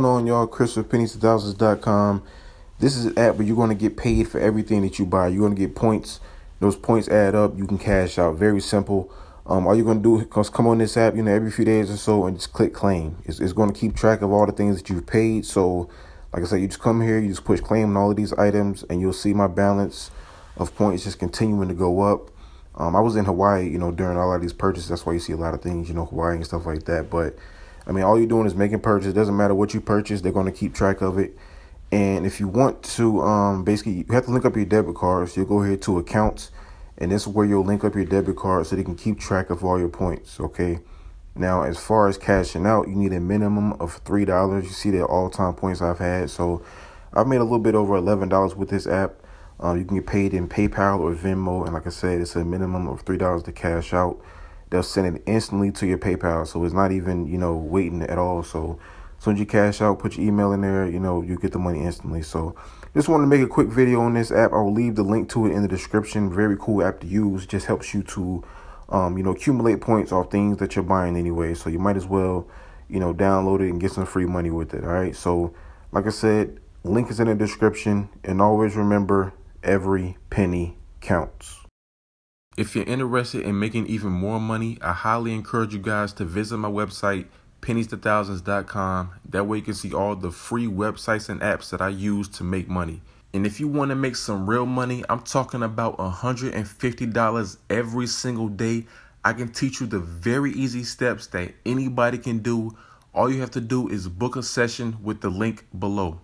going on, y'all? Chris with pennies2000s.com. This is an app where you're going to get paid for everything that you buy. You're going to get points. Those points add up. You can cash out. Very simple. All you're going to do is come on this app, every few days or so and just click claim. It's going to keep track of all the things that you've paid. So, like I said, you just come here, you just push claim on all of these items, and you'll see my balance of points just continuing to go up. I was in Hawaii, during all of these purchases. That's why you see a lot of things, Hawaii and stuff like that. But all you're doing is making purchases. It doesn't matter what you purchase. They're going to keep track of it. And if you want to, basically, you have to link up your debit card. So you'll go here to accounts, and this is where you'll link up your debit card so they can keep track of all your points. Okay. Now, as far as cashing out, you need a minimum of $3. You see the all-time points I've had. So I've made a little bit over $11 with this app. You can get paid in PayPal or Venmo. And like I said, it's a minimum of $3 to cash out. They'll send it instantly to your PayPal. So it's not even, waiting at all. So as soon as you cash out, put your email in there, you get the money instantly. So just wanted to make a quick video on this app. I will leave the link to it in the description. Very cool app to use. Just helps you to, accumulate points off things that you're buying anyway. So you might as well, download it and get some free money with it. All right. So like I said, link is in the description. And always remember, every penny counts. If you're interested in making even more money, I highly encourage you guys to visit my website, pennies2000s.com. That way you can see all the free websites and apps that I use to make money. And if you want to make some real money, I'm talking about $150 every single day. I can teach you the very easy steps that anybody can do. All you have to do is book a session with the link below.